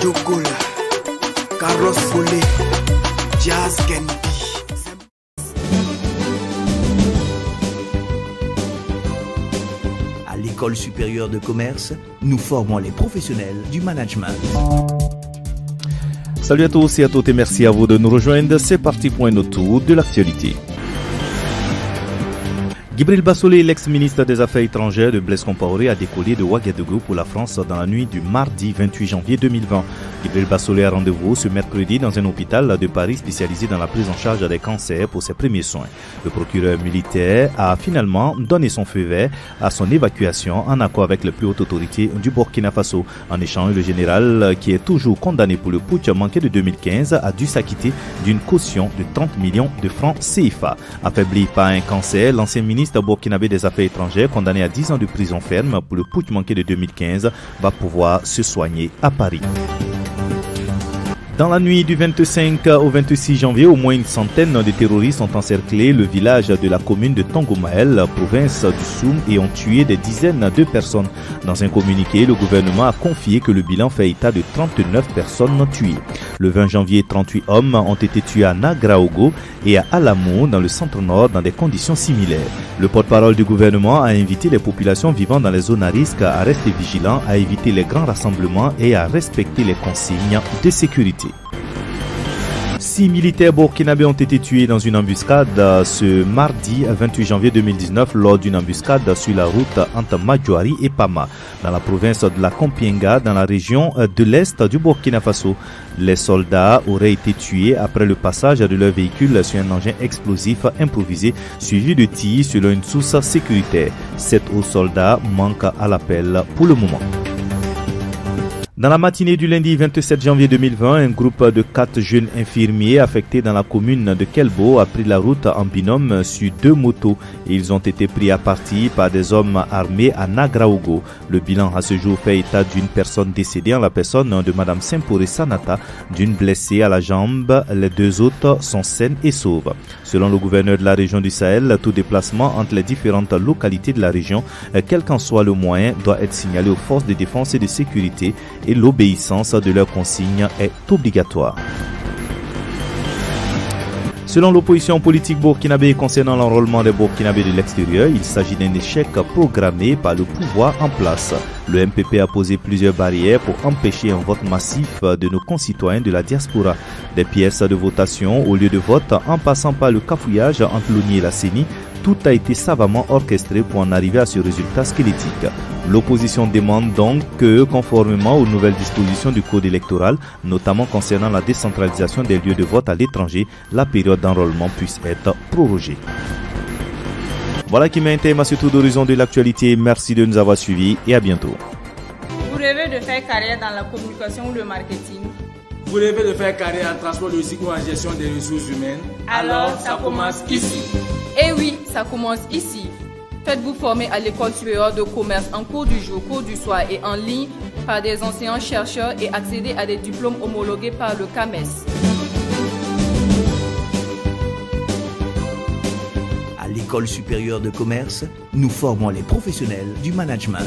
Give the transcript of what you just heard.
Jogola, Carlos Follet, Jazz Kendi. À l'École supérieure de commerce, nous formons les professionnels du management. Salut à tous et à toutes et merci à vous de nous rejoindre. C'est parti pour un autre tour de l'actualité. Djibril Bassolé, l'ex-ministre des Affaires étrangères de Blaise Compaoré, a décollé de Ouagadougou pour la France dans la nuit du mardi 28 janvier 2020. Djibril Bassolé a rendez-vous ce mercredi dans un hôpital de Paris spécialisé dans la prise en charge des cancers pour ses premiers soins. Le procureur militaire a finalement donné son feu vert à son évacuation en accord avec les plus hautes autorités du Burkina Faso. En échange, le général, qui est toujours condamné pour le putsch manqué de 2015, a dû s'acquitter d'une caution de 30 millions de francs CFA. Affaibli par un cancer, l'ancien ministre burkinabé des Affaires étrangères, condamné à 10 ans de prison ferme pour le putsch manqué de 2015, va pouvoir se soigner à Paris. Dans la nuit du 25 au 26 janvier, au moins une centaine de terroristes ont encerclé le village de la commune de Tongomael, province du Soum, et ont tué des dizaines de personnes. Dans un communiqué, le gouvernement a confié que le bilan fait état de 39 personnes tuées. Le 20 janvier, 38 hommes ont été tués à Nagraogo et à Alamo, dans le centre-nord, dans des conditions similaires. Le porte-parole du gouvernement a invité les populations vivant dans les zones à risque à rester vigilants, à éviter les grands rassemblements et à respecter les consignes de sécurité. 6 militaires burkinabés ont été tués dans une embuscade ce mardi 28 janvier 2019 lors d'une embuscade sur la route entre Madjouari et Pama, dans la province de la Kompienga, dans la région de l'Est du Burkina Faso. Les soldats auraient été tués après le passage de leur véhicule sur un engin explosif improvisé suivi de tirs selon une source sécuritaire. 7 autres soldats manquent à l'appel pour le moment. Dans la matinée du lundi 27 janvier 2020, un groupe de 4 jeunes infirmiers affectés dans la commune de Kelbo a pris la route en binôme sur 2 motos et ils ont été pris à partie par des hommes armés à Nagraogo. Le bilan à ce jour fait état d'une personne décédée en la personne de Madame Sempore Sanata, d'une blessée à la jambe. Les 2 autres sont saines et sauves. Selon le gouverneur de la région du Sahel, tout déplacement entre les différentes localités de la région, quel qu'en soit le moyen, doit être signalé aux forces de défense et de sécurité et l'obéissance de leurs consignes est obligatoire. Selon l'opposition politique burkinabé concernant l'enrôlement des Burkinabés de l'extérieur, il s'agit d'un échec programmé par le pouvoir en place. Le MPP a posé plusieurs barrières pour empêcher un vote massif de nos concitoyens de la diaspora. Des pièces de votation au lieu de vote en passant par le cafouillage entre l'ONI et la CENI, tout a été savamment orchestré pour en arriver à ce résultat squelettique. L'opposition demande donc que, conformément aux nouvelles dispositions du code électoral, notamment concernant la décentralisation des lieux de vote à l'étranger, la période d'enrôlement puisse être prorogée. Voilà qui met un thème à ce tour d'horizon de l'actualité. Merci de nous avoir suivis et à bientôt. Vous rêvez de faire carrière dans la communication ou le marketing? Vous rêvez de faire carrière en transport logistique ou en gestion des ressources humaines? Alors ça commence ici. Eh oui, ça commence ici. Faites-vous former à l'école supérieure de commerce en cours du jour, cours du soir et en ligne par des enseignants-chercheurs et accéder à des diplômes homologués par le CAMES. À l'École supérieure de commerce, nous formons les professionnels du management.